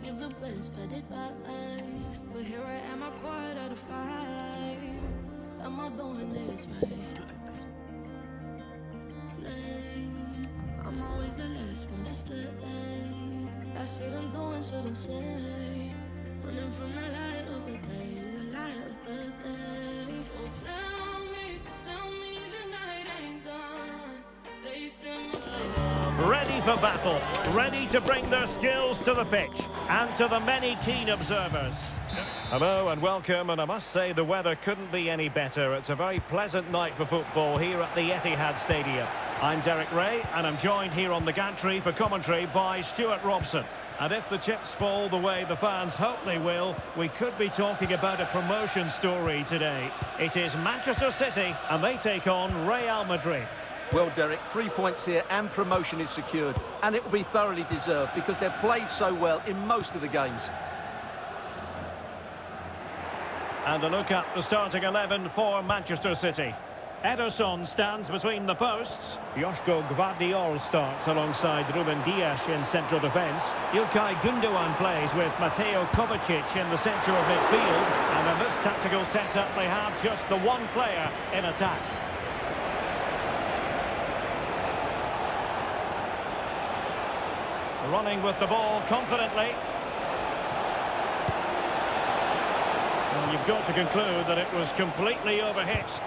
give the best bad advice, but here I am, I quiet out of five. Am I doing this right? Late. I'm always the last one to stay. That shit I'm doing, shouldn't say. Running from the light of the day, the light of the day. So tell me the night ain't done. They still my face. Ready for battle, ready to bring their skills to the pitch and to the many keen observers. Hello and welcome, and I must say the weather couldn't be any better. It's a very pleasant night for football here at the Etihad Stadium. I'm Derek Ray, and I'm joined here on the gantry for commentary by Stuart Robson. And if the chips fall the way the fans hope they will, we could be talking about a promotion story today. It is Manchester City, and they take on Real Madrid. Well, Derek, 3 points here and promotion is secured. And it will be thoroughly deserved because they've played so well in most of the games. And a look at the starting 11 for Manchester City. Ederson stands between the posts. Joško Gvardiol starts alongside Ruben Dias in central defence. İlkay Gündoğan plays with Mateo Kovacic in the centre of midfield. And in this tactical setup, they have just the one player in attack. Running with the ball confidently. And you've got to conclude that it was completely overhit.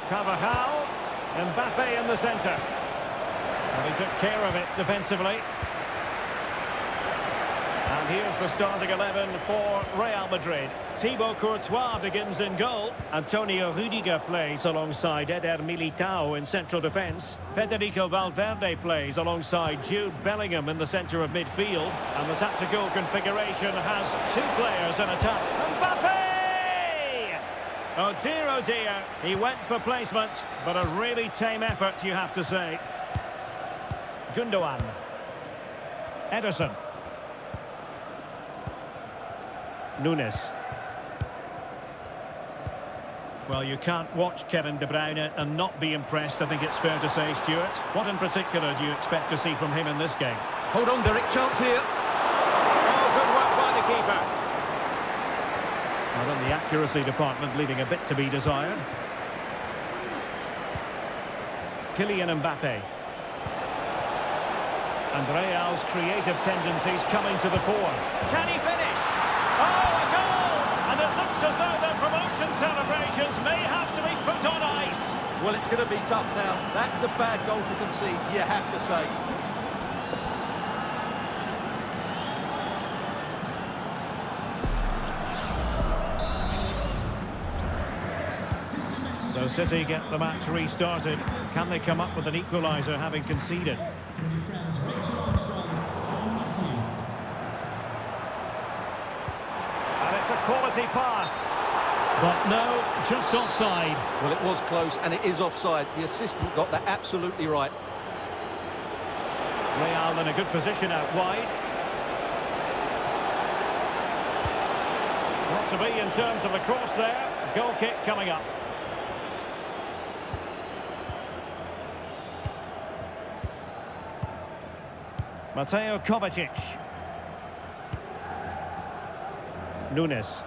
Carvajal, Mbappe in the centre. And he took care of it defensively. And here's the starting 11 for Real Madrid. Thibaut Courtois begins in goal. Antonio Rüdiger plays alongside Eder Militao in central defence. Federico Valverde plays alongside Jude Bellingham in the centre of midfield. And the tactical configuration has two players in attack. Mbappe! Oh dear, he went for placement, but a really tame effort, you have to say. Gündoğan. Ederson. Nunes. Well, you can't watch Kevin De Bruyne and not be impressed, I think it's fair to say, Stuart. What in particular do you expect to see from him in this game? Hold on, Derek, chance here. Oh, good work by the keeper. Well, in the accuracy department, leaving a bit to be desired. Kylian Mbappe. And Real's creative tendencies coming to the fore. Can he finish? Oh, a goal! And it looks as though their promotion celebrations may have to be put on ice. Well, it's going to be tough now. That's a bad goal to concede, you have to say. So City get the match restarted. Can they come up with an equaliser having conceded? And it's a quality pass. But no, just offside. Well, it was close and it is offside. The assistant got that absolutely right. Real in a good position out wide. Not to be in terms of the cross there. Goal kick coming up. Mateo Kovacic. Nunes.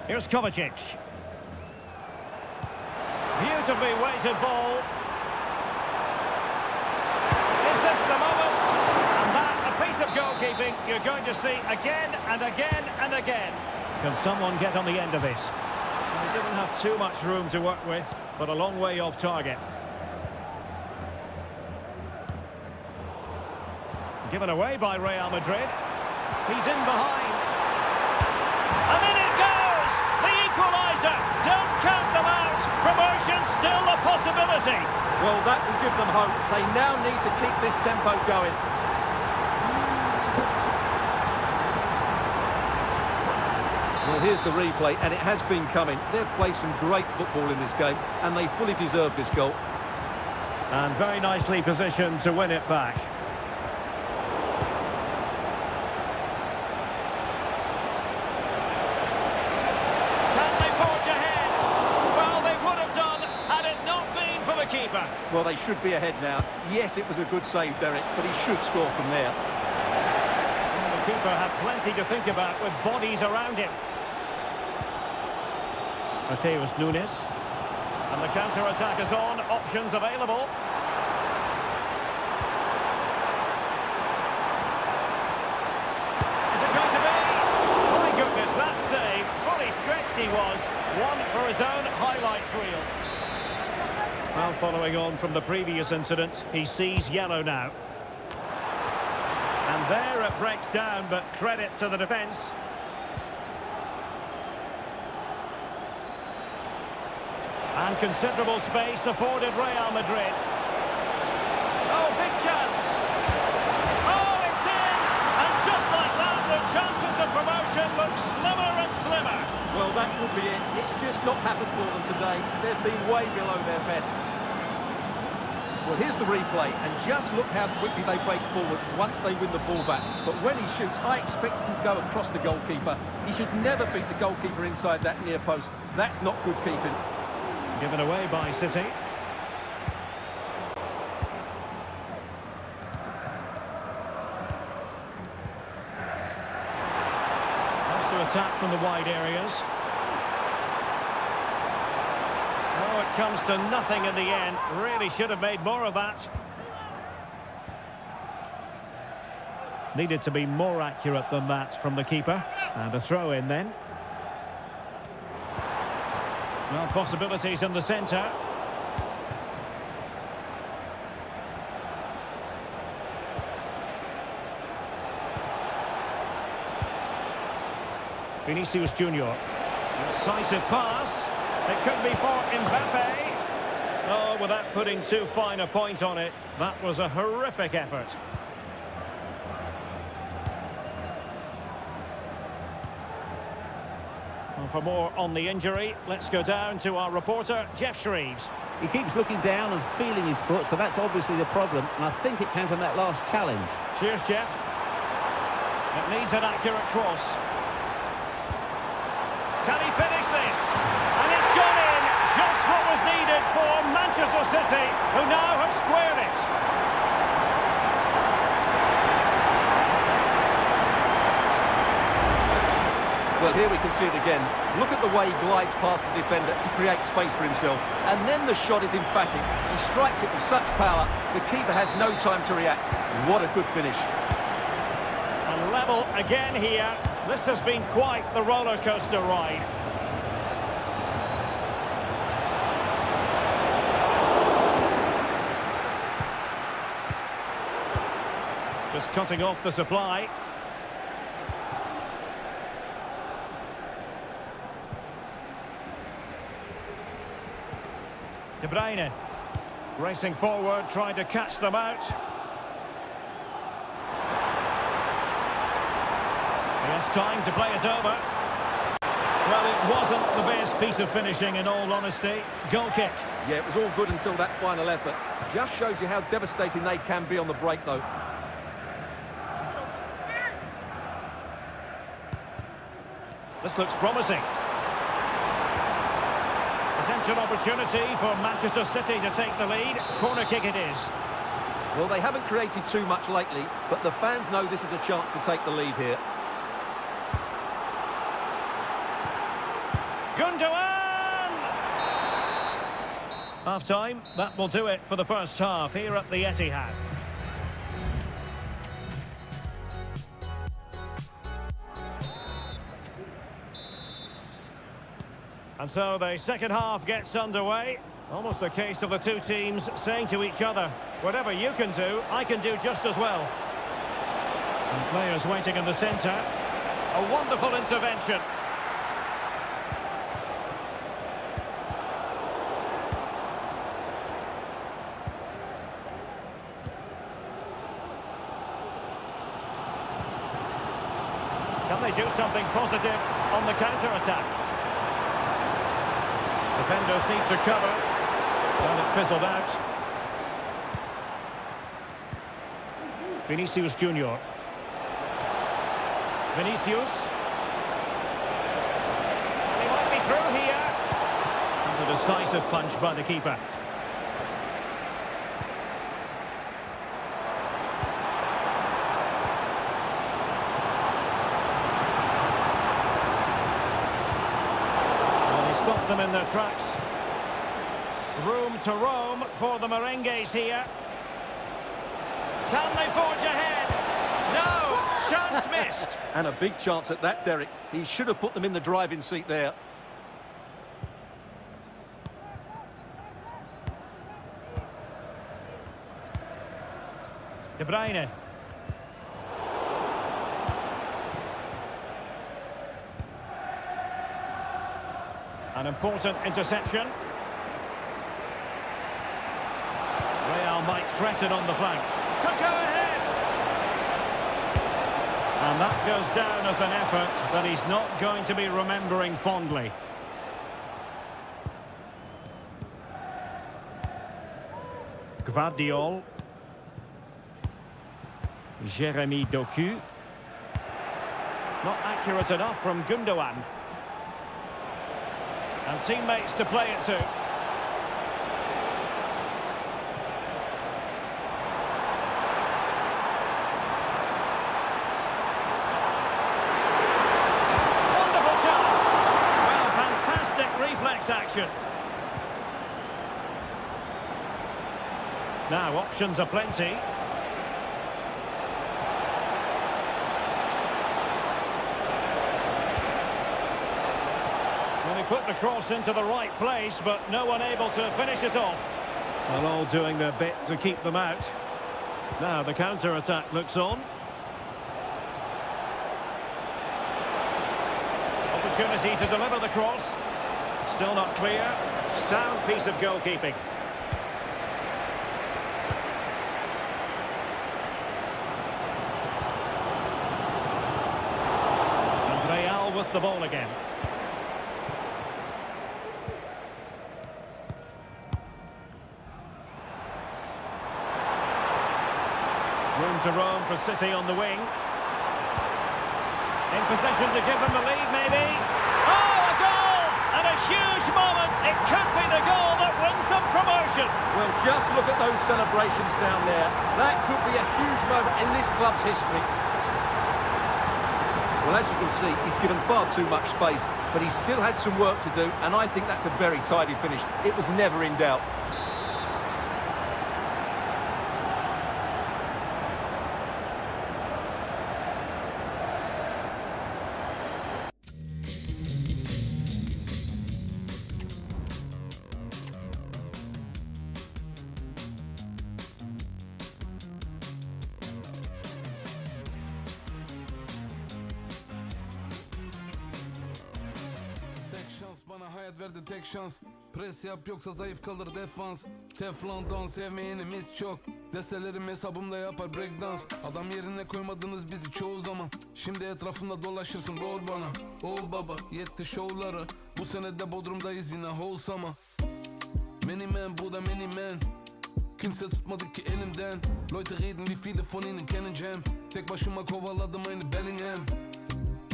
Here's Kovacic. Beautifully weighted ball. Is this the moment? And that, a piece of goalkeeping you're going to see again and again and again. Can someone get on the end of this? They didn't have too much room to work with, but a long way off target. Given away by Real Madrid. He's in behind. And in it goes! The equaliser! Don't count them out! Promotion still a possibility! Well, that will give them hope. They now need to keep this tempo going. Well, here's the replay, and it has been coming. They've played some great football in this game, and they fully deserve this goal. And very nicely positioned to win it back. Well, they should be ahead now. Yes, it was a good save, Derek, but he should score from there. And the keeper had plenty to think about with bodies around him. Mateus Nunes. And the counter-attack is on. Options available. Is it going to be? My goodness, that save. Fully stretched he was. One for his own highlights reel. Well, following on from the previous incident, he sees yellow now. And there it breaks down, but credit to the defence. And considerable space afforded Real Madrid. Oh, big chance! Oh, it's in! And just like that, the chances of promotion look slimmer and slimmer. Well, that could be it. It's just not happened for them today. They've been way below their best. Well, here's the replay, and just look how quickly they break forward once they win the ball back. But when he shoots, I expect him to go across the goalkeeper. He should never beat the goalkeeper inside that near post. That's not good keeping. Given away by City. Has to attack from the wide areas. Oh, it comes to nothing in the end. Really should have made more of that. Needed to be more accurate than that from the keeper. And a throw in then. Well, possibilities in the centre. Vinicius Junior. Decisive pass. It could be for Mbappe. Oh, without putting too fine a point on it, that was a horrific effort. Well, for more on the injury, let's go down to our reporter, Jeff Shreves. He keeps looking down and feeling his foot, so that's obviously the problem. And I think it came from that last challenge. Cheers, Jeff. It needs an accurate cross. Can he finish this? And it's gone in! Just what was needed for Manchester City, who now have squared it. Well, here we can see it again. Look at the way he glides past the defender to create space for himself. And then the shot is emphatic. He strikes it with such power, the keeper has no time to react. What a good finish. And level again here. This has been quite the roller coaster ride. Just cutting off the supply. De Bruyne racing forward, trying to catch them out. He has time to play it over. Well, it wasn't the best piece of finishing, in all honesty. Goal kick. Yeah, it was all good until that final effort. Just shows you how devastating they can be on the break, though. This looks promising. Potential opportunity for Manchester City to take the lead. Corner kick it is. Well, they haven't created too much lately, but the fans know this is a chance to take the lead here. Gundogan! Half-time, that will do it for the first half here at the Etihad. And so the second half gets underway. Almost a case of the two teams saying to each other, whatever you can do, I can do just as well. And players waiting in the centre. A wonderful intervention. Can they do something positive on the counter-attack? Defenders need to cover. And it fizzled out. Vinicius Junior. Vinicius. And he might be through here. And a decisive punch by the keeper. them in their tracks. Room to roam for the merengues here. Can they forge ahead? No! Chance missed. And a big chance at that, Derek. He should have put them in the driving seat there. De Bruyne. An important interception. Real might threaten on the flank. Could go ahead! And that goes down as an effort that he's not going to be remembering fondly. Gvardiol. Jeremy Doku. Not accurate enough from Gundogan. And teammates to play it to. Wonderful chance. Well, fantastic reflex action. Now, options are plenty. Put the cross into the right place, but no one able to finish it off. Well, all doing their bit to keep them out. Now the counter-attack looks on. Opportunity to deliver the cross. Still not clear. Sound piece of goalkeeping. And Real with the ball again. Room to roam for City on the wing. In possession to give them the lead, maybe. Oh, a goal! And a huge moment. It could be the goal that wins them promotion. Well, just look at those celebrations down there. That could be a huge moment in this club's history. Well, as you can see, he's given far too much space, but he still had some work to do, and I think that's a very tidy finish. It was never in doubt. Bana hayat verdi tek şans. Pres yap yoksa zayıf kalır defans. Teflon don sevmeyenimiz çok. Destelerim hesabımda yapar breakdance. Adam yerine koymadınız bizi çoğu zaman. Şimdi etrafımda dolaşırsın rol bana. Oh baba yetti şovlara. Bu sene de Bodrum'dayız yine wholesama. Many man bu da many man. Kimse tutmadı ki elimden. Leute reden wie viele von ihnen kennen Jam. Tek başıma kovaladım aynı Bellingham.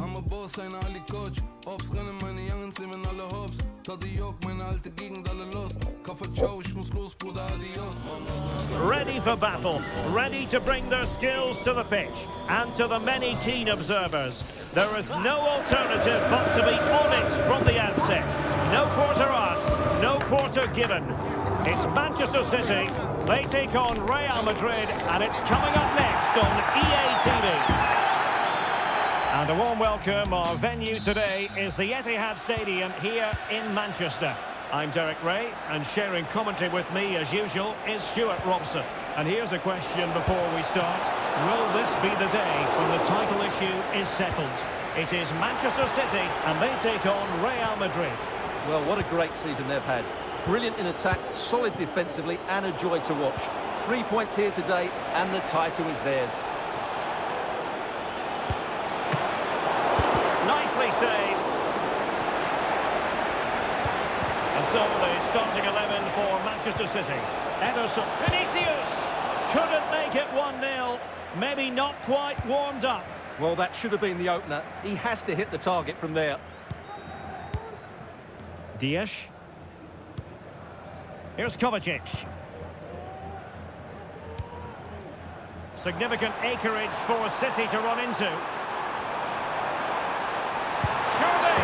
I'm a boss, eine Ali Coach. Ops rennen, meine Youngens nehmen alle Hops. Tadı yok, meine alte Gegend alle los. Kafa ciao, ich muss los, Bruder, adios. Ready for battle, ready to bring their skills to the pitch. And to the many keen observers, there is no alternative but to be on it from the outset. No quarter asked, no quarter given. It's Manchester City, they take on Real Madrid, and it's coming up next on EA TV. And a warm welcome. Our venue today is the Etihad Stadium here in Manchester. I'm Derek Ray, and sharing commentary with me, as usual, is Stuart Robson. And here's a question before we start. Will this be the day when the title issue is settled? It is Manchester City, and they take on Real Madrid. Well, what a great season they've had. Brilliant in attack, solid defensively, and a joy to watch. 3 points here today, and the title is theirs. Nicely saved. And so the starting 11 for Manchester City. Ederson, Vinicius couldn't make it 1-0. Maybe not quite warmed up. Well, that should have been the opener. He has to hit the target from there. Diaz. Here's Kovacic. Significant acreage for City to run into. Surely,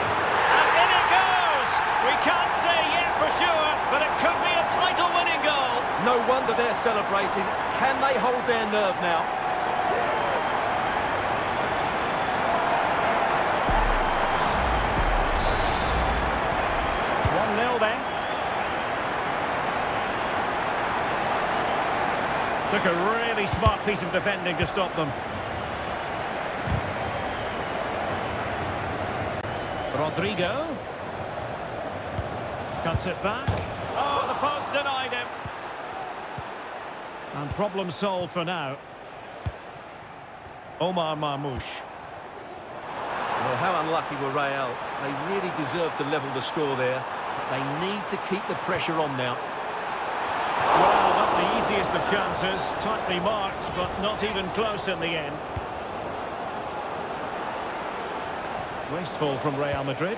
and in it goes! We can't wonder they're celebrating. Can they hold their nerve now? Then. Took a really smart piece of defending to stop them. Rodrigo. Cuts it back. Oh, the post denied him. And problem solved for now. Omar Marmoush. Well, how unlucky were Real. They really deserve to level the score there. They need to keep the pressure on now. Well, not the easiest of chances. Tightly marked, but not even close in the end. Wasteful from Real Madrid.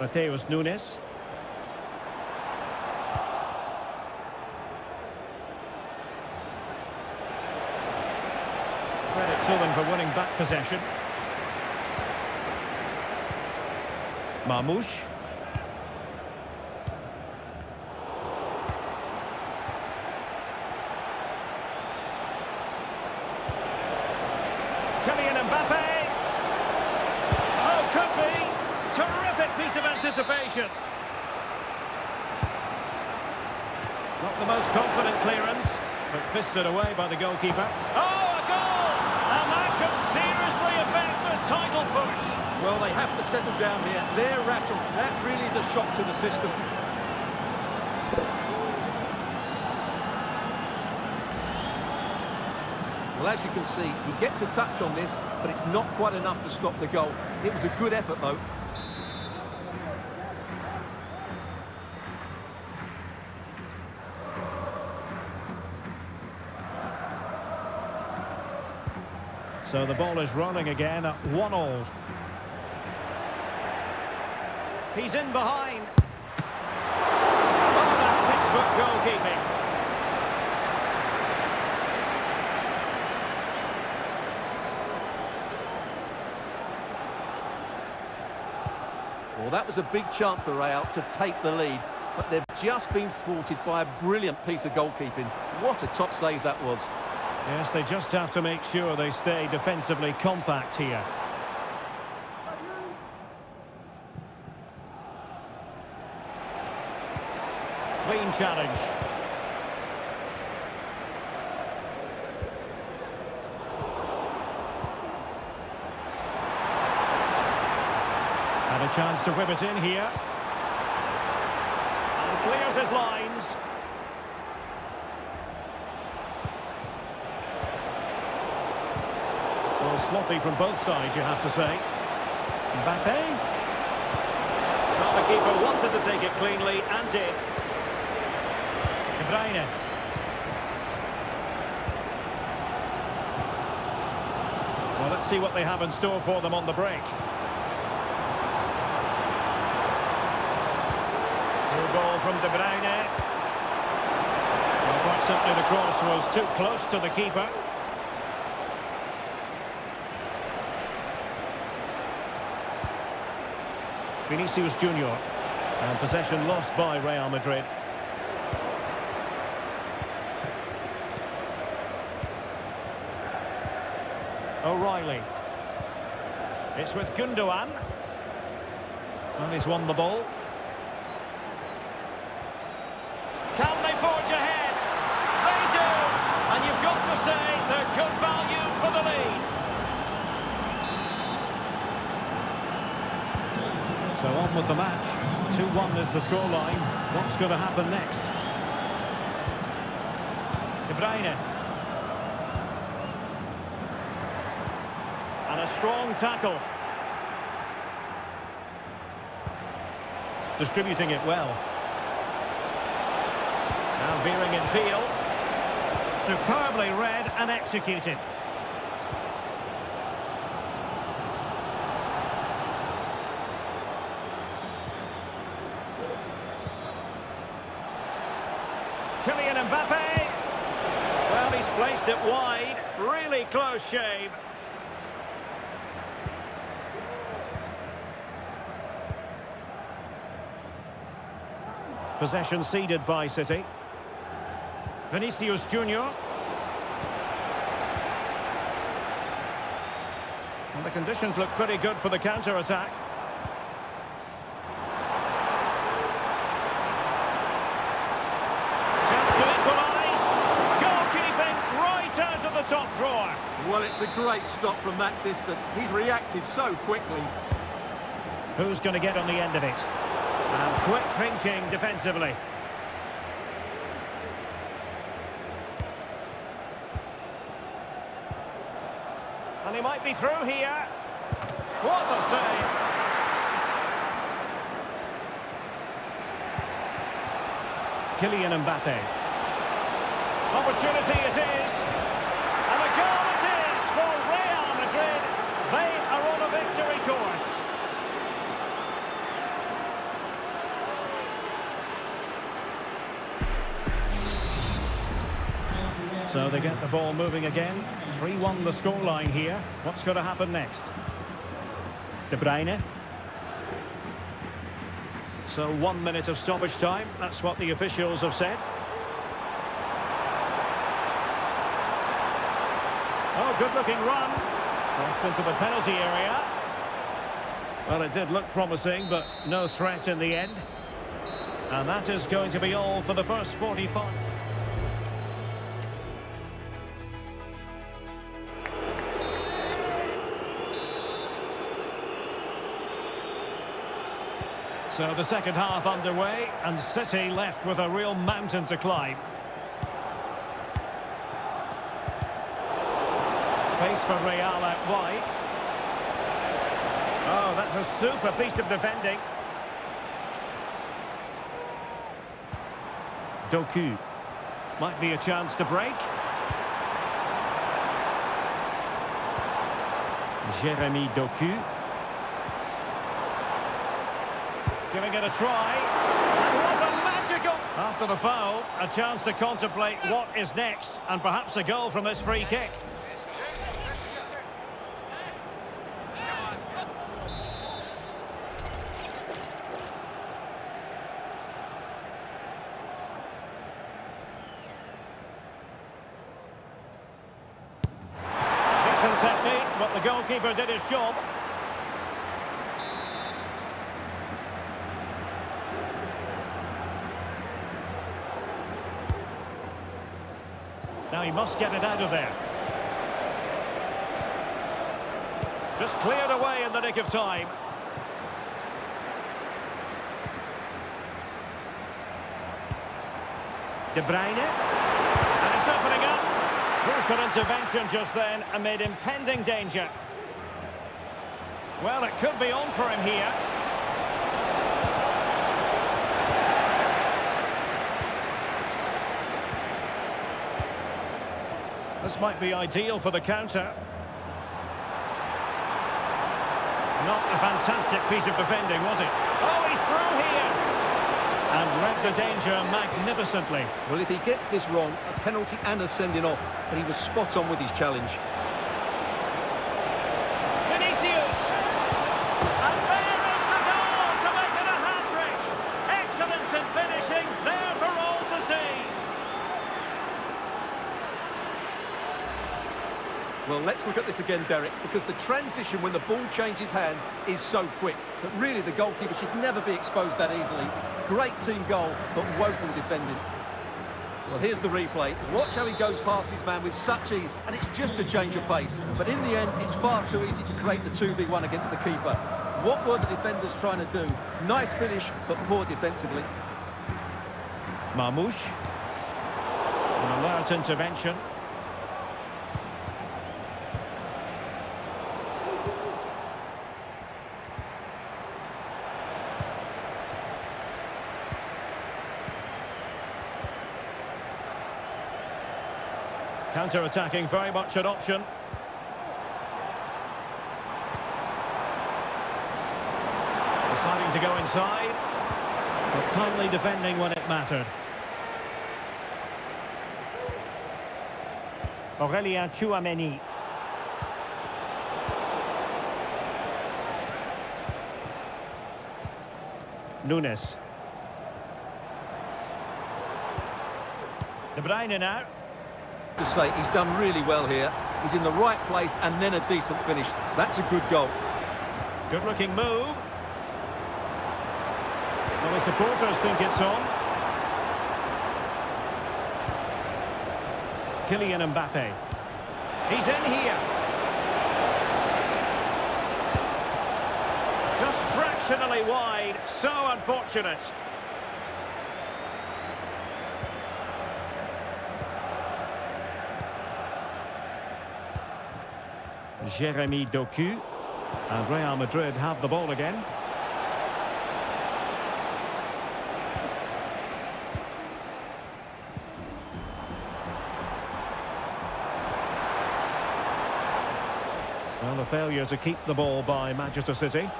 Mateus Nunes. Credit to them for winning back possession. Marmoush. Kylian Mbappe. Oh, could be. Terrific piece of anticipation. Not the most confident clearance, but fisted away by the goalkeeper. Oh, a goal! And that could seriously affect the title push. Well, they have to settle down here. They're rattled. That really is a shock to the system. Well, as you can see, he gets a touch on this, but it's not quite enough to stop the goal. It was a good effort, though. So the ball is rolling again at 1-1. He's in behind. Oh, that's textbook goalkeeping. Well, that was a big chance for Real to take the lead, but they've just been thwarted by a brilliant piece of goalkeeping. What a top save that was. Yes, they just have to make sure they stay defensively compact here. Clean challenge. Had a chance to whip it in here. And clears his lines. Well, sloppy from both sides, you have to say. Mbappe. Well, the keeper wanted to take it cleanly and did. De Bruyne. Well, let's see what they have in store for them on the break. Through ball from De Bruyne. Well, quite simply, the cross was too close to the keeper. Vinicius Junior. And possession lost by Real Madrid. O'Reilly. It's with Gundogan. And he's won the ball. Can they forge ahead? They do! And you've got to say they're good value for the lead. So on with the match. 2-1 is the scoreline. What's going to happen next? De Bruyne. And a strong tackle. Distributing it well. Now veering in field. Superbly read and executed. Kylian Mbappe. Well, he's placed it wide. Really close shave. Possession ceded by City. Vinicius Junior. And the conditions look pretty good for the counter-attack. Chance to equalise. Goalkeeping right out of the top drawer. Well, it's a great stop from that distance. He's reacted so quickly. Who's going to get on the end of it? And quick thinking defensively. And he might be through here. What a save! Kylian Mbappe. Opportunity it is. And a goal it is for Real Madrid. They are on a victory course. So they get the ball moving again. 3-1 the scoreline here. What's going to happen next? De Bruyne. So 1 minute of stoppage time. That's what the officials have said. Oh, good-looking run. Crossed into the penalty area. Well, it did look promising, but no threat in the end. And that is going to be all for the first 45. So the second half underway, and City left with a real mountain to climb. Space for Real out wide. Oh, that's a super piece of defending. Doku. Might be a chance to break. Jeremy Doku. Giving it a try. And what a magical... After the foul, a chance to contemplate what is next, and perhaps a goal from this free kick. Decent technique, but the goalkeeper did his job. Now he must get it out of there. Just cleared away in the nick of time. De Bruyne. And it's opening up. Crucial intervention just then amid impending danger. Well, it could be on for him here. This might be ideal for the counter. Not a fantastic piece of defending, was it? Oh, he's through here! And read the danger magnificently. Well, if he gets this wrong, a penalty and a sending off, but he was spot on with his challenge. Vinicius! And there is the goal to make it a hat-trick! Excellence in finishing, there for all to see. Well, let's look at this again, Derek, because the transition when the ball changes hands is so quick. But really, the goalkeeper should never be exposed that easily. Great team goal, but woeful defending. Well, here's the replay. Watch how he goes past his man with such ease, and it's just a change of pace. But in the end, it's far too easy to create the 2v1 against the keeper. What were the defenders trying to do? Nice finish, but poor defensively. Marmoush. An alert intervention. Counter-attacking, very much an option. Deciding to go inside, but timely defending when it mattered. Aurélien Tchouaméni. Nunes. De Bruyne now. To say he's done really well here. He's in the right place and then a decent finish. That's a good goal. Good looking move. Well, the supporters think it's on. Kylian Mbappe. He's in here. Just fractionally wide. So unfortunate. Jeremy Doku. And Real Madrid have the ball again. Well, the failure to keep the ball by Manchester City.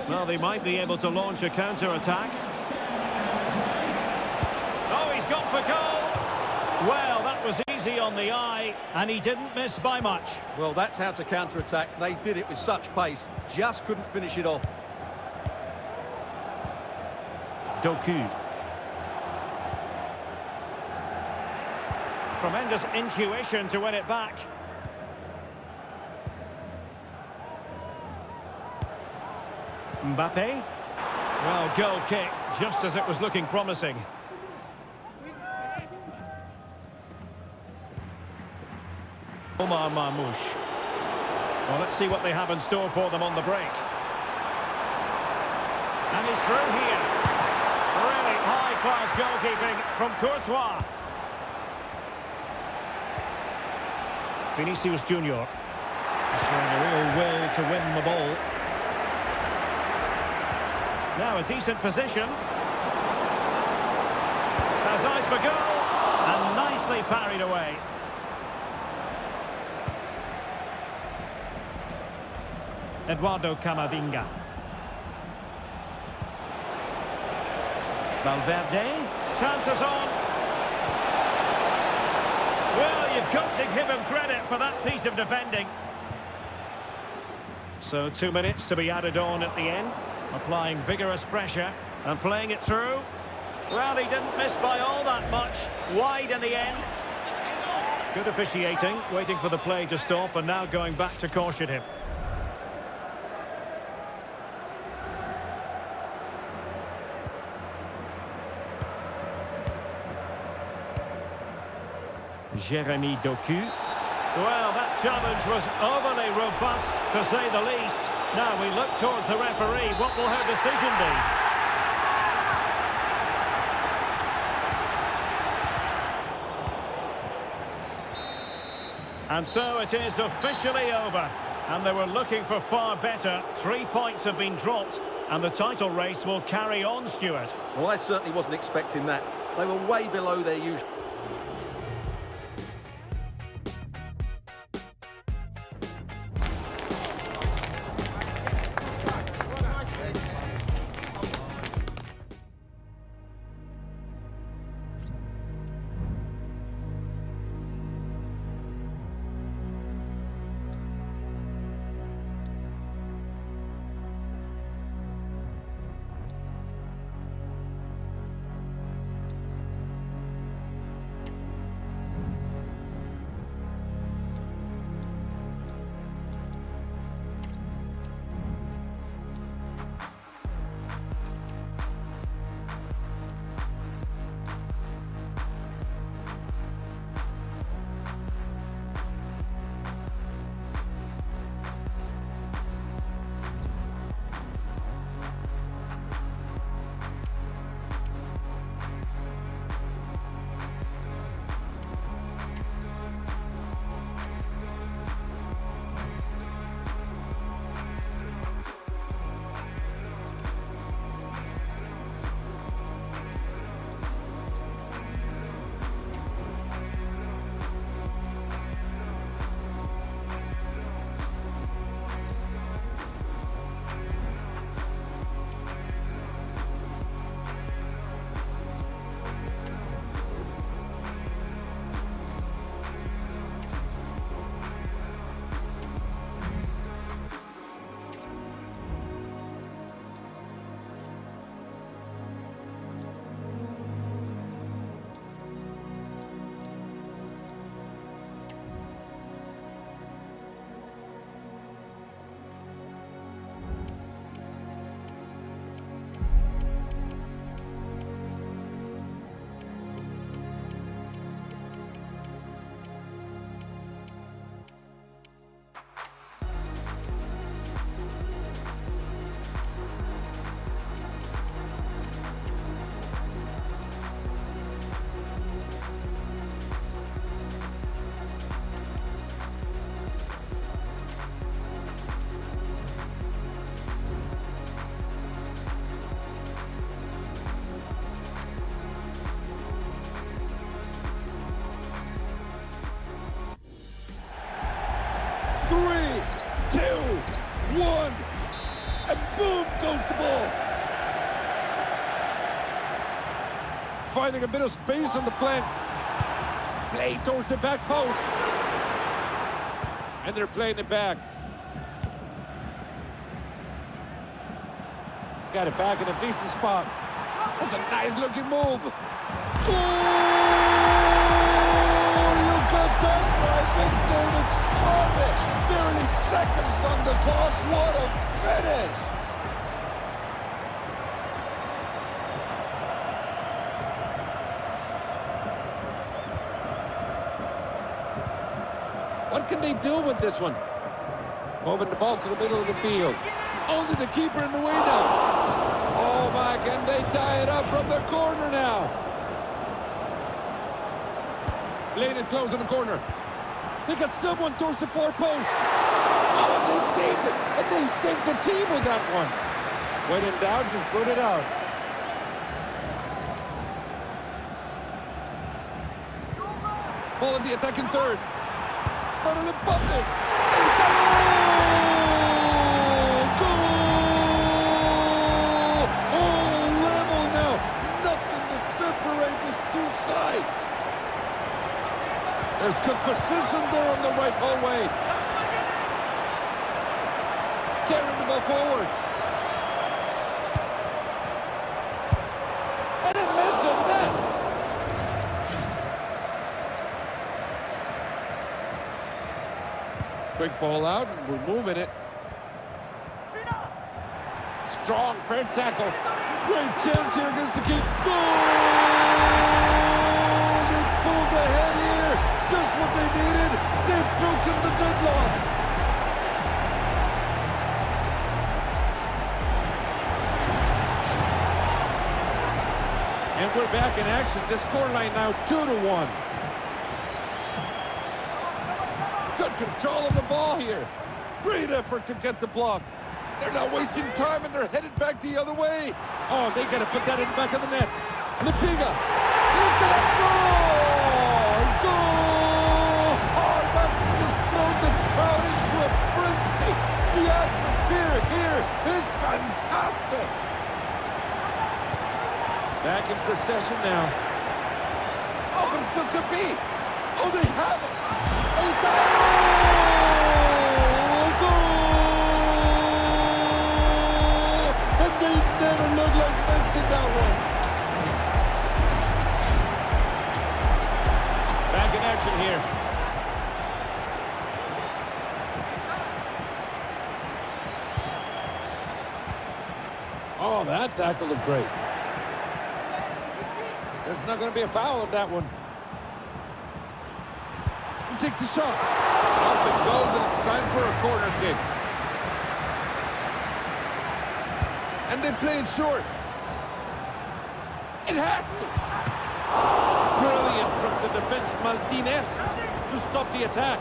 Well, they might be able to launch a counter-attack. Oh, he's gone for goal! Well, that was easy on the eye, and he didn't miss by much. Well, that's how to counter-attack. They did it with such pace, just couldn't finish it off. Doku. Tremendous intuition to win it back. Mbappe. Well, goal kick, just as it was looking promising. Omar Marmoush. Well, let's see what they have in store for them on the break. And he's through here. Really high-class goalkeeping from Courtois. Vinicius Junior. Showing a real will to win the ball. Now a decent position. Has eyes for goal. And nicely parried away. Eduardo Camavinga. Valverde. Chances on. Well, you've got to give him credit for that piece of defending. So 2 minutes to be added on at the end. Applying vigorous pressure and playing it through. Well, he didn't miss by all that much. Wide in the end. Good officiating, waiting for the play to stop and now going back to caution him. Jeremy Doku. Well, that challenge was overly robust, to say the least. Now we look towards the referee. What will her decision be? And so it is officially over. And they were looking for far better. 3 points have been dropped. And the title race will carry on, Stuart. Well, I certainly wasn't expecting that. They were way below their usual. lose the ball. Finding a bit of space on the flank. Play towards the back post. And they're playing it back. Got it back in a decent spot. That's a nice-looking move. Oh, look at that, guys. This game is started. Barely seconds on the clock. What a finish. What can they do with this one? Moving the ball to the middle of the field. Only the keeper in the way now. Oh my, can they tie it up from the corner now? Playing it close in the corner. They got someone towards the far post. Oh, and they saved it. And they saved the team with that one. When in doubt, just put it out. Ball in the attacking third. Para el empate. Goal! All level now. Nothing to separate these two sides. There's good precision there on the right hallway. Carrying the ball forward. And it missed the net. Quick ball out, and we're moving it. Strong, fair tackle. Great chance here against the keep. Goal! They pulled ahead here. Just what they needed. They've broken the deadlock. And we're back in action. The scoreline now 2-1. Good control of the ball here. Great effort to get the block. They're not wasting time, and they're headed back the other way. Oh, they got to put that in the back of the net. Lipiga. Look at that goal! Goal! Oh, that just thrown the crowd into a frenzy. The atmosphere here is fantastic. Back in possession now. Oh, but it still could be. Oh, they have it. And they never look like missing that one. Back in action here. Oh, that tackle looked great. There's not going to be a foul on that one. Takes the shot. Up it goes, and it's time for a corner kick. And they play it short. It has to. Brilliant from the defense, Martinez, to stop the attack.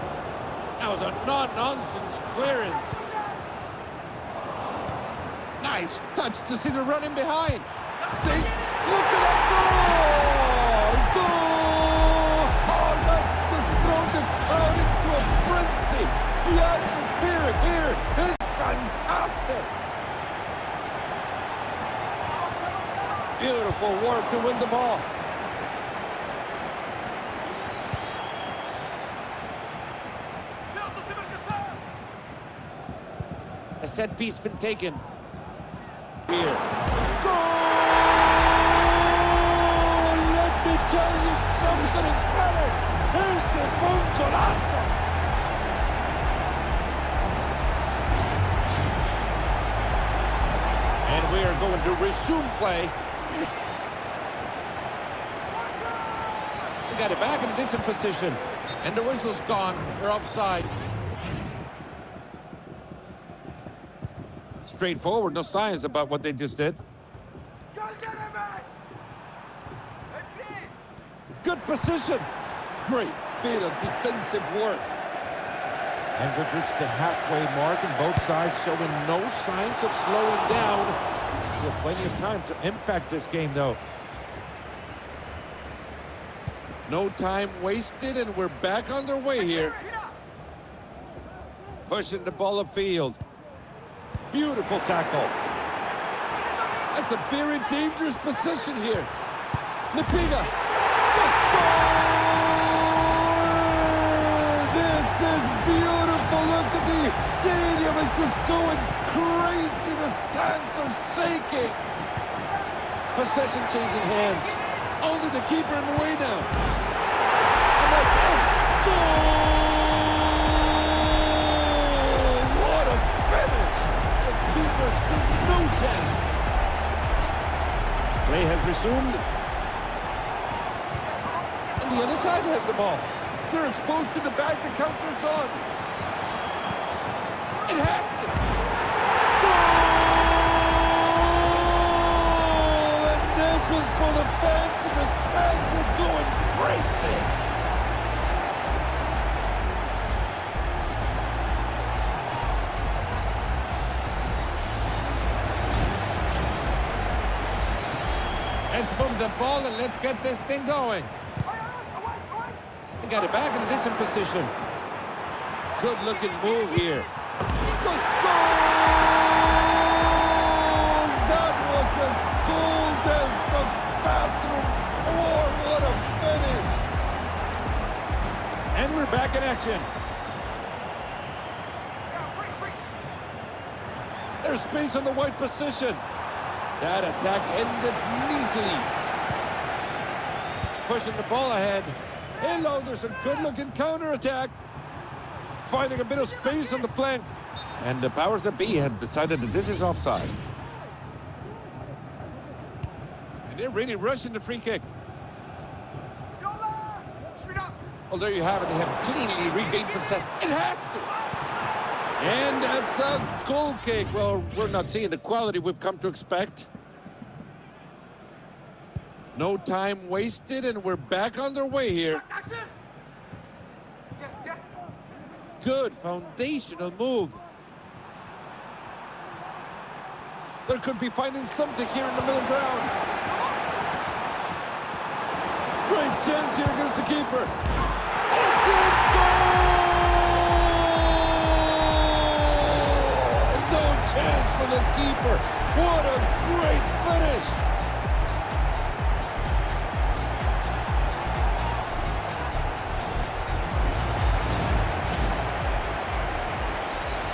That was a non-nonsense clearance. Nice touch to see the running behind. They look at that goal! Goal! The crowd into a frenzy. The atmosphere here is fantastic. Beautiful work to win the ball. A set piece been taken. Here. Goal! Let me tell you something in Spanish. Ese fue un golazo. And we are going to resume play. We got it back in a decent position. And the whistle's gone. We're offside. Straightforward, no science about what they just did. Good position. Great bit of defensive work. And we've reached the halfway mark, and both sides showing no signs of slowing down. Still plenty of time to impact this game, though. No time wasted, and we're back on their way here. Pushing the ball upfield. Beautiful tackle. That's a very dangerous position here. Lipiga. Good goal! This is beautiful. Look at the stadium. It's just going crazy. The stands are shaking. Possession changing hands. Only the keeper in the way now. And that's it. Goal! What a finish! The keeper stood no chance. Play has resumed. And the other side has the ball. They're exposed to the back. The counter's on. It has to. Goal! And this was for the fans, and the stands are going crazy. Let's move the ball and let's get this thing going. They got it back in a decent position. Good looking move here. Good goal! That was as cold as the bathroom floor. What a finish! And we're back in action. There's space on the white position. That attack ended neatly. Pushing the ball ahead. Hello, there's a good-looking counter-attack. Finding a bit of space on the flank. And the powers that be have decided that this is offside. And they're really rushing the free kick. Well, there you have it. They have cleanly regained possession. It has to. And that's a goal kick. Well, we're not seeing the quality we've come to expect. No time wasted, and we're back on their way here. Good foundational move. There could be finding something here in the middle ground. Great chance here against the keeper. And it's in goal! No chance for the keeper. What a great finish.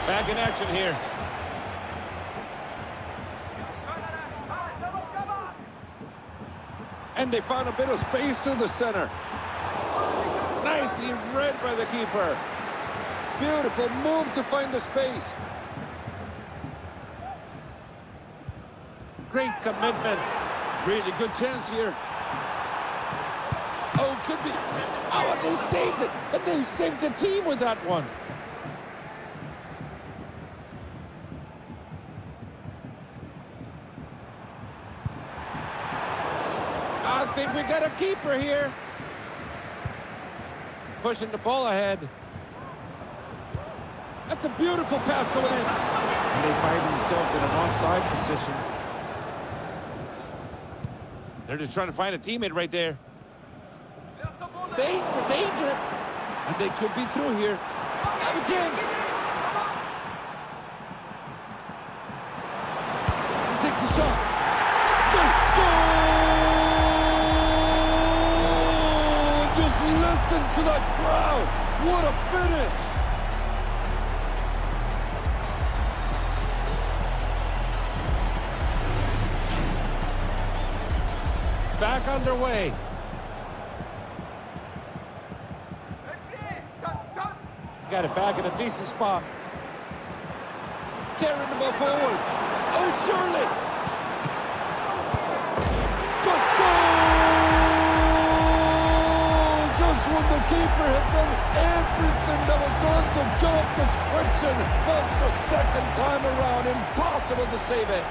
Back in action here. And they found a bit of space through the center. Nicely read by the keeper. Beautiful move to find the space. Great commitment. Really good chance here. Oh, could be. Oh, and they saved it. And they saved the team with that one. I think we got a keeper here. Pushing the ball ahead. That's a beautiful pass going in. And they find themselves in an offside position. They're just trying to find a teammate right there. Danger, danger. And they could be through here. Have a chance. Takes the shot. Good goal! Just listen to that crowd. What a finish. Back underway. Got it back in a decent spot. Carrying the ball forward. Oh, surely. Good goal! Just when the keeper had done everything that was on the job description, but the second time around, impossible to save it.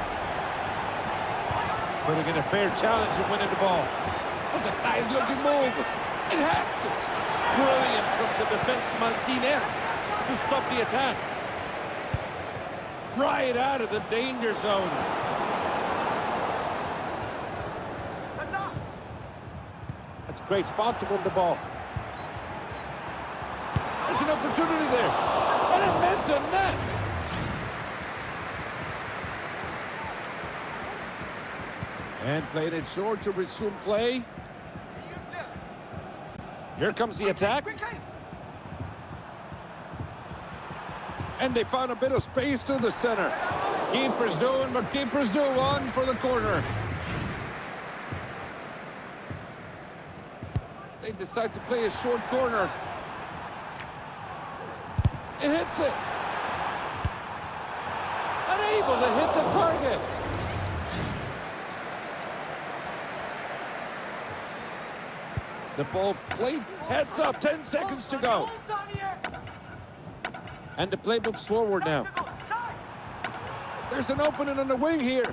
Putting in a fair challenge and winning the ball. That's a nice-looking move. It has to. Brilliant from the defense, Martinez, to stop the attack. Right out of the danger zone. That's a great spot to win the ball. There's an opportunity there. And it missed the net. And played it short to resume play. Here comes the attack. And they found a bit of space to the center. Keeper's doing what keepers do, on for the corner. They decide to play a short corner. It hits it. Unable to hit the target. The ball played heads up, 10 seconds to go. And the play moves forward now. There's an opening on the wing here.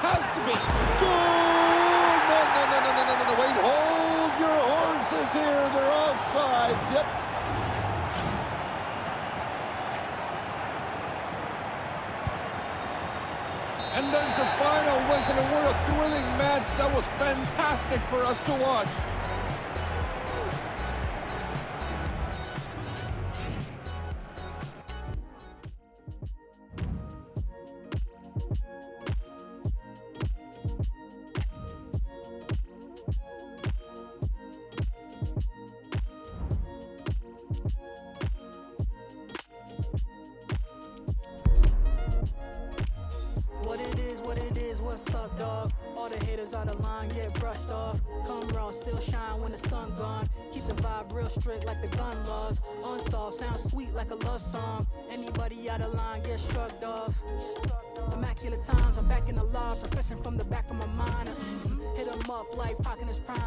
Has to be. Goal! No. Wait, hold your horses here. They're offsides. Yep. And there's the final whistle, and what a thrilling match. That was fantastic for us to watch. What's up, dog? All the haters out of line get brushed off. Come raw, still shine when the sun gone. Keep the vibe real strict like the gun laws. Unsolved, sounds sweet like a love song. Anybody out of line get shrugged off. Immaculate times, I'm back in the law, professing from the back of my mind. Hit him up like Pac in his prime.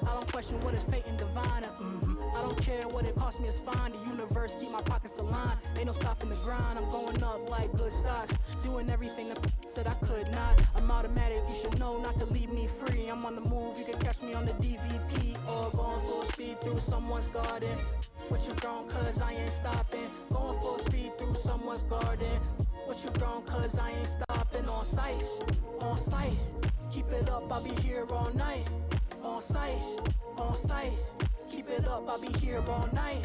I don't question what is fate and divine. I don't care what it cost me, it's fine. The universe keep my pockets aligned. Ain't no stopping the grind, I'm going up like good stocks. Doing everything that said I could not. I'm automatic, you should know not to leave me free. I'm on the move, you can catch me on the DVP. Or going full speed through someone's garden. What you grown, cause I ain't stopping. Going full speed through someone's garden. What you grown, cause I ain't stopping. On sight, on sight. Keep it up, I'll be here all night. On sight, on sight. Keep it up, I'll be here all night.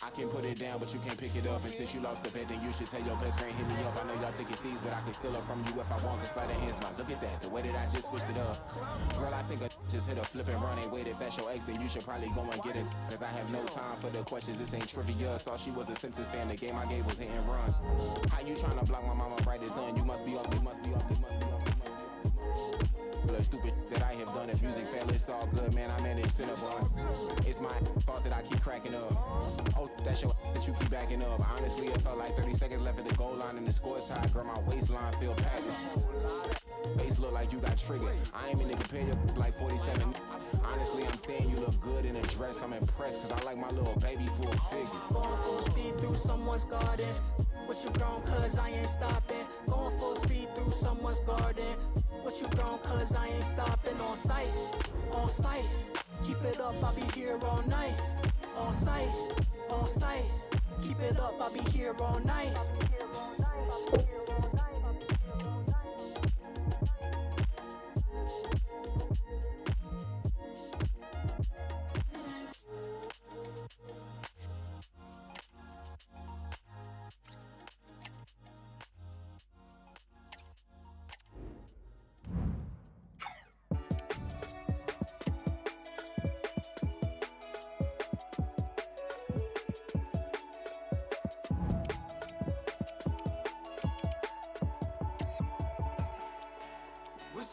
I can put it down, but you can't pick it up. And since you lost the bet, then you should tell your best friend hit me up. I know y'all think it's these, but I can steal it from you if I want. Cause sleight of hands, man. Look at that, the way that I just switched it up. Girl, I think I just hit a flip and run. Ain't wait, if that's your ex, then you should probably go and get it. Cause I have no time for the questions, this ain't trivia. Saw she was a Simpsons fan, the game I gave was hit and run. How you tryna block my mama brightest sun? You must be off, you must be off, you must be off. The stupid that I have done. If music fail, it's all good, man. I managed Cinnabon. It's my fault that I keep cracking up. Oh, that's your that you keep backing up. Honestly, it felt like 30 seconds left at the goal line and the score tied. Girl, my waistline feel packed. Face look like you got triggered. I ain't mean to compare you like 47. Honestly, I'm saying you look good in a dress. I'm impressed because I like my little baby full figure. Going full speed through someone's garden. What you grown, cause I ain't stopping. Going full speed through someone's garden. What you grown, cause I ain't stopping. On sight, on sight. Keep it up, I'll be here all night. On sight, on sight. Keep it up, I'll be here all night.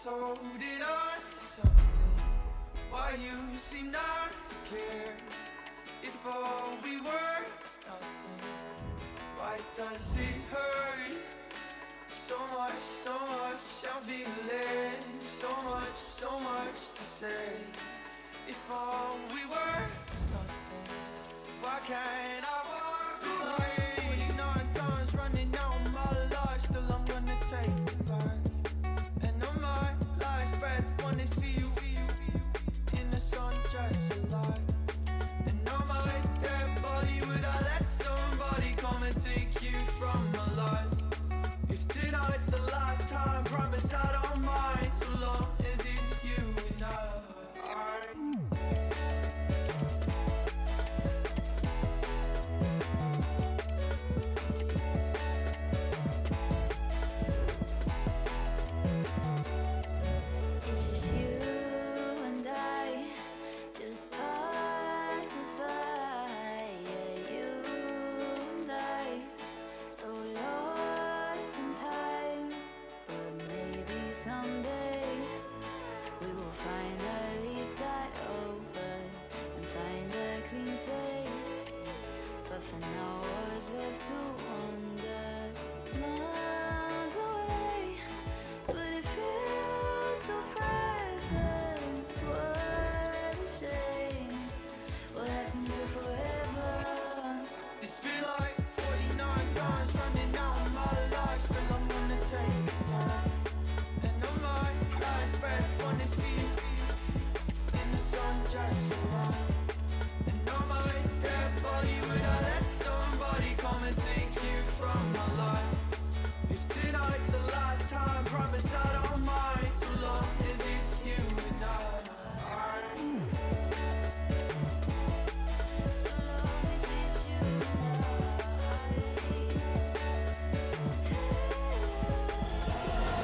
Holding on to something, why you seem not to care. If all we were is nothing, why does it hurt? So much I'm feeling, so much to say. If all we were is nothing, why can't I walk away? 29 times running out of my life, still I'm gonna take it back. And on my last breath, wanna see you in the sun, just alive. And on my dead body, would I let somebody come and take you from my life? If tonight's the last time, promise I don't mind, so long as it's you and I.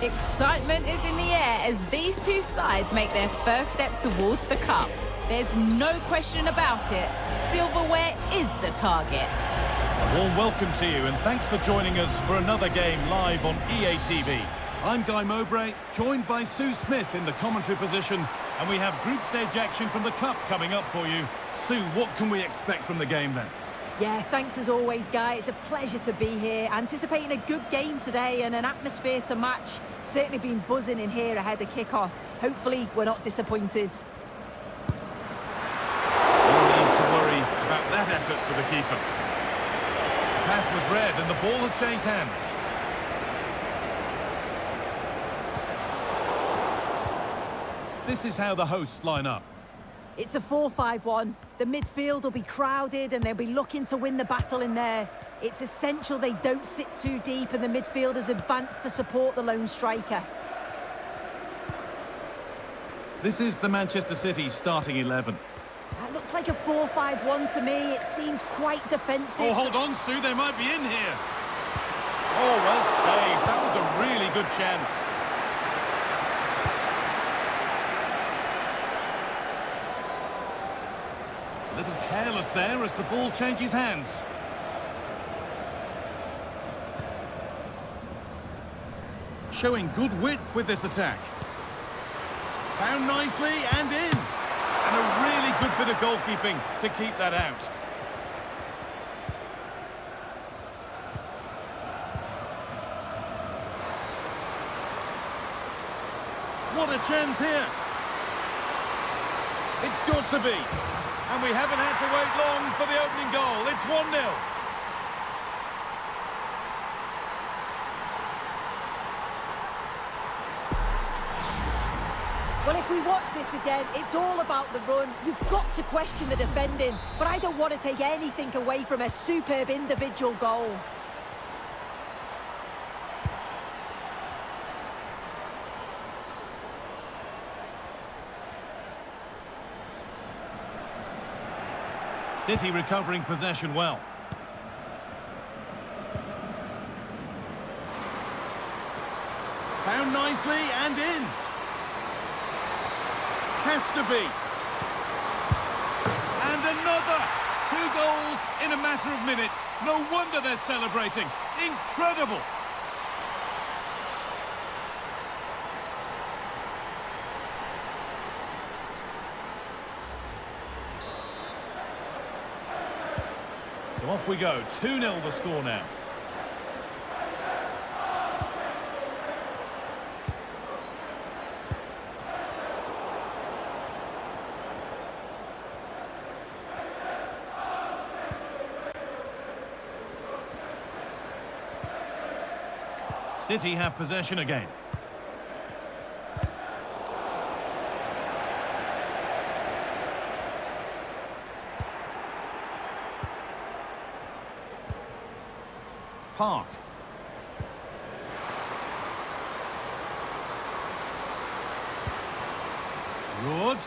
Excitement is in the air as these two sides make their first step towards the cup. There's no question about it. Silverware is the target. A warm welcome to you and thanks for joining us for another game live on EA TV. I'm Guy Mowbray, joined by Sue Smith in the commentary position, and we have group stage action from the Cup coming up for you. Sue, what can we expect from the game then? Yeah, thanks as always, Guy. It's a pleasure to be here. Anticipating a good game today and an atmosphere to match. Certainly been buzzing in here ahead of kick-off. Hopefully, we're not disappointed. No need to worry about that effort for the keeper. The pass was read and the ball has changed hands. This is how the hosts line up. It's a 4-5-1. The midfield will be crowded and they'll be looking to win the battle in there. It's essential they don't sit too deep and the midfielders advance to support the lone striker. This is the Manchester City starting 11. That looks like a 4-5-1 to me. It seems quite defensive. Oh, hold on, Sue, they might be in here. Oh, well saved. That was a really good chance. A little careless there as the ball changes hands. Showing good width with this attack. Found nicely and in. And a really good bit of goalkeeping to keep that out. What a chance here. It's got to be. And we haven't had to wait long for the opening goal. It's 1-0. Well, if we watch this again, it's all about the run. You've got to question the defending, but I don't want to take anything away from a superb individual goal. City recovering possession well. Found nicely and in. Has to be. And another. 2 goals in a matter of minutes. No wonder they're celebrating. Incredible. So off we go, 2-0 the score now. City have possession again. Park. Good.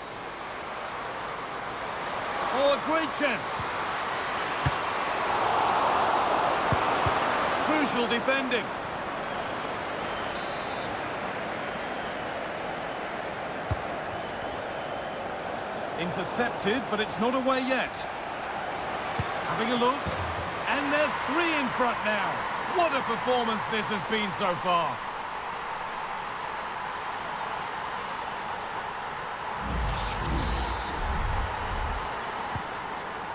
Oh, a great chance. Crucial defending. Intercepted, but it's not away yet. Having a look. And they're 3 in front now. What a performance this has been so far.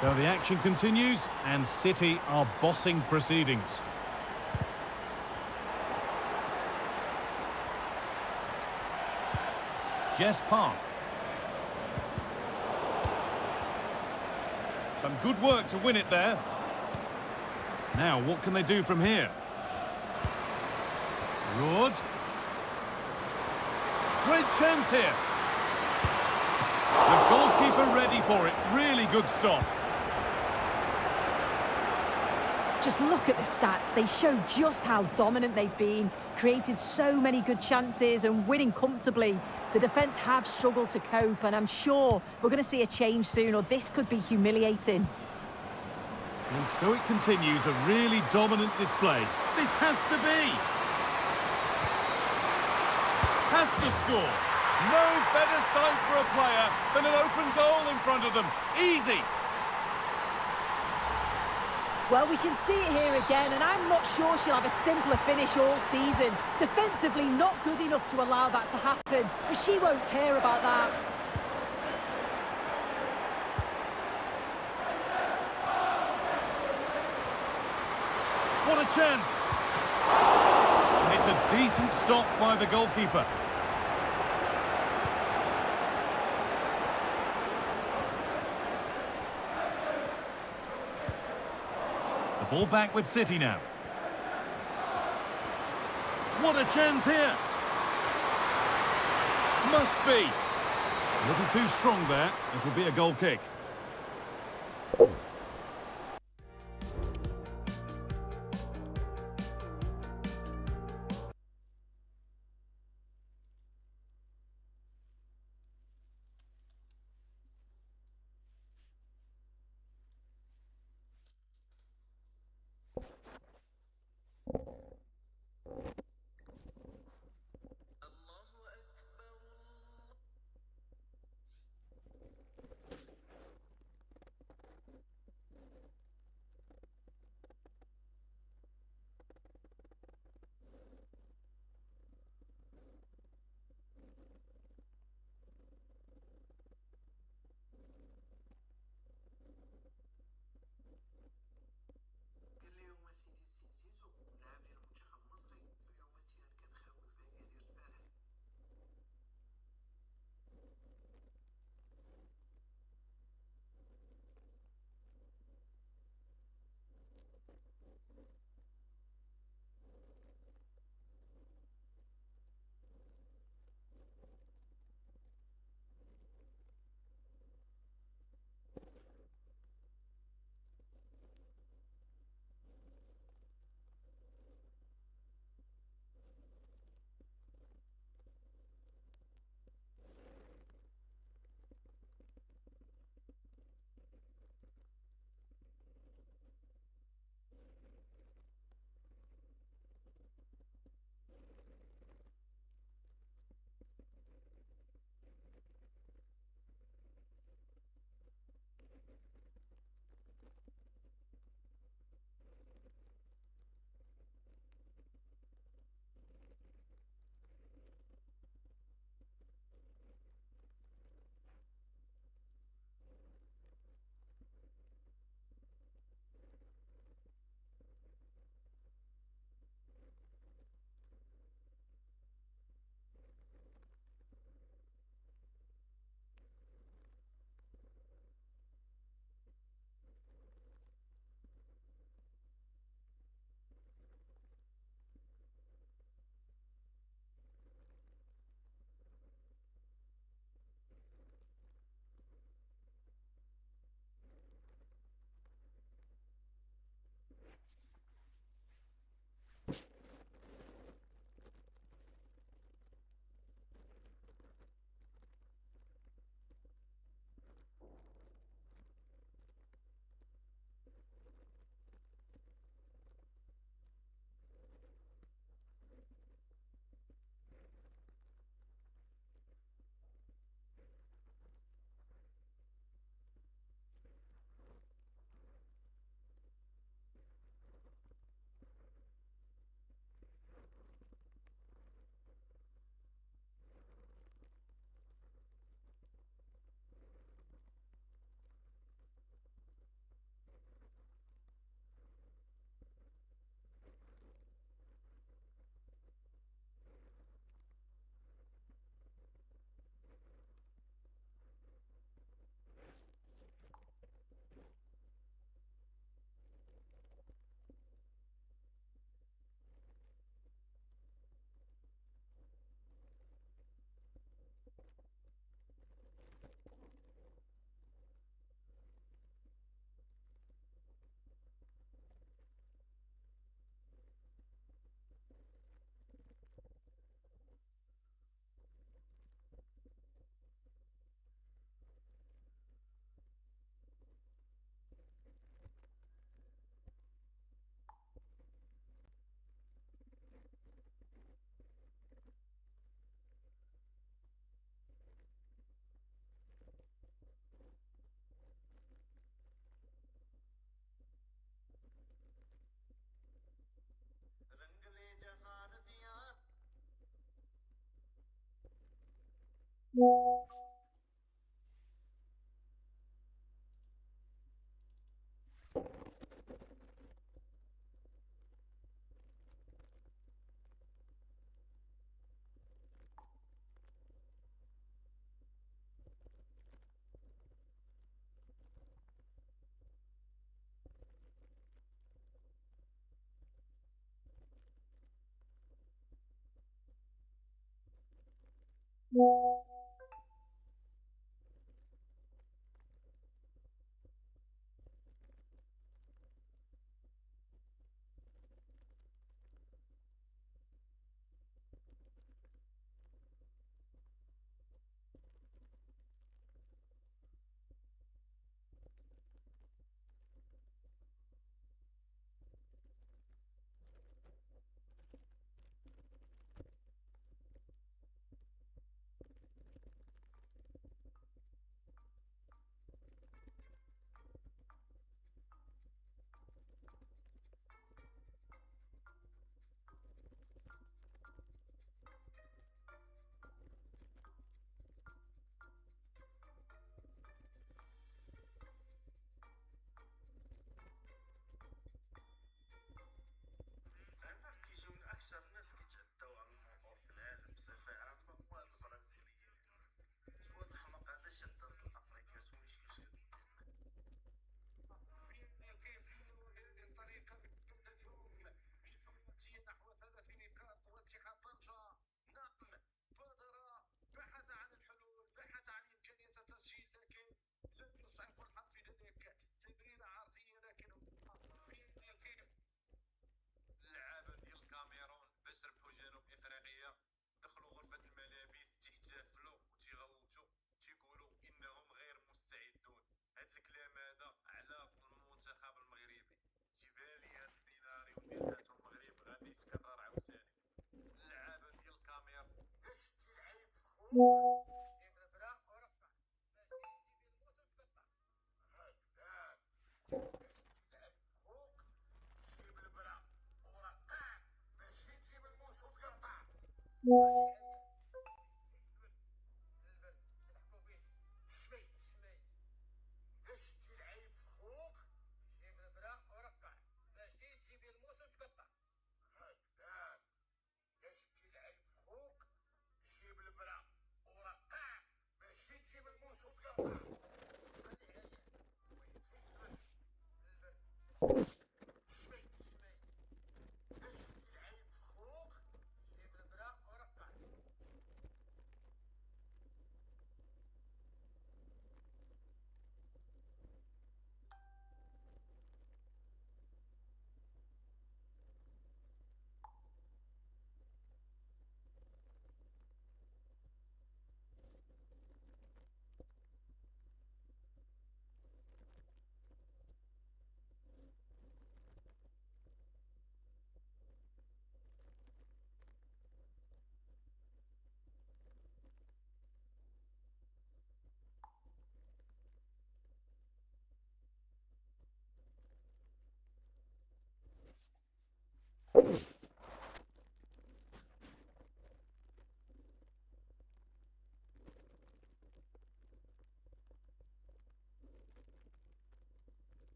So the action continues, and City are bossing proceedings. Jess Park. Some good work to win it there. Now, what can they do from here? Good. Great chance here. The goalkeeper ready for it. Really good stop. Just look at the stats. They show just how dominant they've been. Created so many good chances and winning comfortably. The defence have struggled to cope, and I'm sure we're going to see a change soon, or this could be humiliating. And so it continues, a really dominant display. This has to be. has to score. No better sight for a player than an open goal in front of them. Easy. Well, we can see it here again, and I'm not sure she'll have a simpler finish all season. Defensively, not good enough to allow that to happen, but she won't care about that. What a chance. And it's a decent stop by the goalkeeper. The ball back with City now. What a chance here. Must be. A little too strong there. It'll be a goal kick.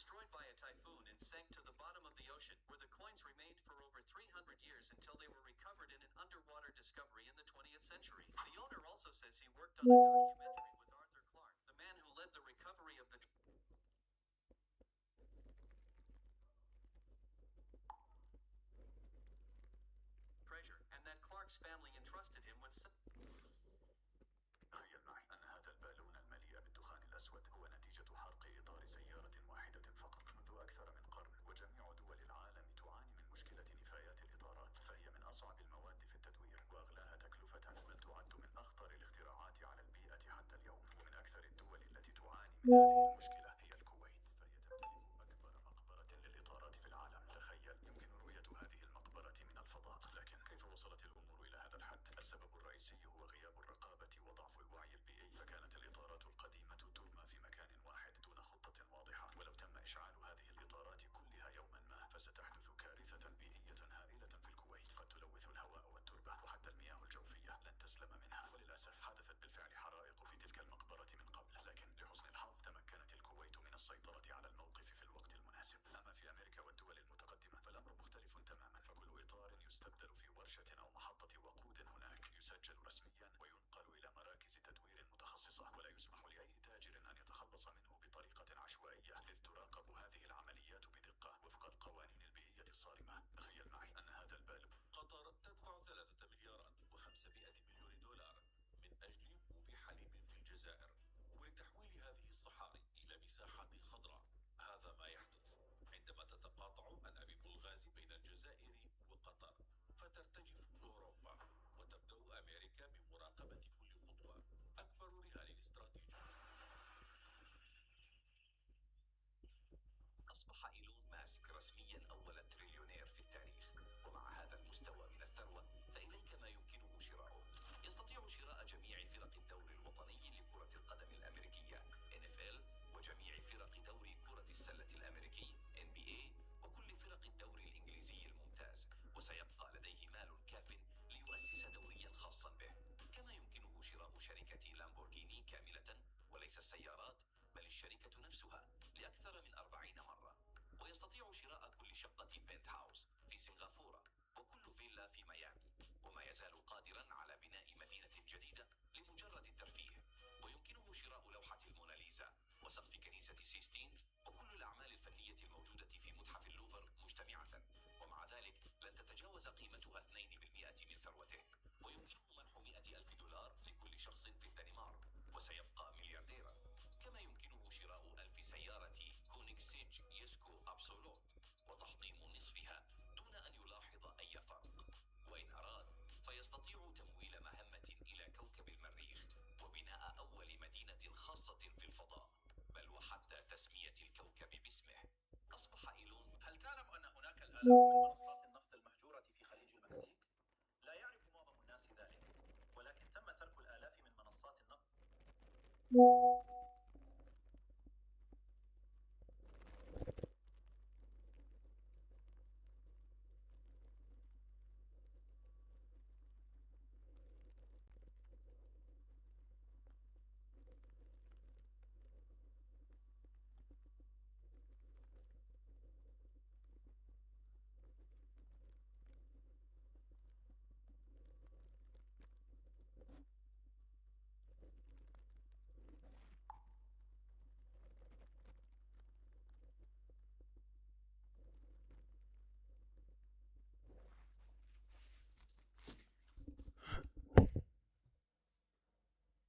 destroyed by a typhoon and sank to the bottom of the ocean, where the coins remained for over 300 years until they were recovered in an underwater discovery in the 20th century. The owner also says he worked on a documentary with Arthur Clarke, the man who led the recovery of the treasure, and that Clarke's family entrusted him with تخيل معي أن هذا البالون المليء بالدخان الأسود هو نتيجة حرق إطار سيارة واحدة فقط منذ أكثر من قرن، وجميع دول العالم تعاني من مشكلة نفايات الإطارات، فهي من أصعب المواد في التدوير وأغلاها تكلفة، بل تعد من أخطر الاختراعات على البيئة حتى اليوم. ومن أكثر الدول التي تعاني من هذه المشكلة هي الكويت، فهي تمتلك أكبر مقبرة للإطارات في العالم. تخيل، يمكن رؤية هذه المقبرة من الفضاء، لكن كيف وصلت الأمور إلى هذا الحد؟ السبب الرئيسي هو غياب الرقابة وضعف الوعي البيئي، فكانت الإطارات القديمة ترمى في مكان واحد دون خطة واضحة، ولو تم إشعال هذه الإطارات كلها يوما ما فستحدث كارثة بيئية هائلة في الكويت، قد تلوث الهواء والتربة وحتى المياه الجوفية لن تسلم منها. وللأسف حدثت بالفعل حرائق في تلك المقبرة من قبل، لكن لحسن الحظ تمكنت الكويت من السيطرة على الموقف في الوقت المناسب. أما في أمريكا والدول المتقدمة فالأمر مختلف تماما، فكل إطار يستبدل في ورشة أو محطة وقود هناك يسجل رسميا وينقل إلى مراكز تدوير متخصصة، ولا يسمح لأي تاجر أن يتخلص منه بطريقة عشوائية، إذ تراقب هذه العمليات بدقة وفق القوانين البيئية الصارمة. تخيل معي أن هذا البالون قطر تدفع 3 مليارات و500 مليون دولار من أجل أنبوب حليب في الجزائر ولتحويل هذه الصحاري إلى مساحة خضراء. هذا ما يحدث عندما تتقاطع أنابيب الغاز بين الجزائر وقطر، فترتجف أوروبا وتبدأ أمريكا بمراقبة كل خطوة. أكبر رهان استراتيجي. أصبح إيلون ماسك رسميا أول تريليونير في التاريخ، ومع هذا المستوى من الثروة فإليك ما يمكنه شراؤه. يستطيع شراء جميع فرق الدوري الوطني لكرة القدم الأمريكية NFL، وجميع فرق دوري كرة السلة الأمريكي NBA، وكل فرق الدوري الإنجليزي الممتاز، وسيبقى لديه مال كاف ليؤسس دوريا خاصا به. كما يمكنه شراء شركة لامبورغيني كاملة، وليس السيارات بل الشركة نفسها، لأكثر من 40 مرة. ويستطيع شراء كل شقة بنت هاوس في سنغافورة وكل فيلا في ميامي، وما يزال قادرا على بناء مدينة جديدة لمجرد الترفيه. ويمكنه شراء لوحة الموناليزا وسقف كنيسة سيستين وكل الأعمال الفنية الموجودة في متحف اللوفر مجتمعة، ومع ذلك لن تتجاوز قيمتها 2% من ثروته. ويمكنه منح 100,000 دولار لكل شخص في الدنمارك، وسيبقى مليارديرا. كما يمكنه شراء 1000 سيارة كونيكسيج يسكو أبسولوت وتحطيم نصفها دون أن يلاحظ أي فرق. وإن أراد فيستطيع تمويل مهمة إلى كوكب المريخ وبناء أول مدينة خاصة في الفضاء، بل وحتى تسمية الكوكب باسمه. أصبح إيلون. هل تعلم أن هناك الآلاف من منصات النفط المهجورة في خليج المكسيك؟ لا يعرف معظم الناس ذلك، ولكن تم ترك الآلاف من منصات النفط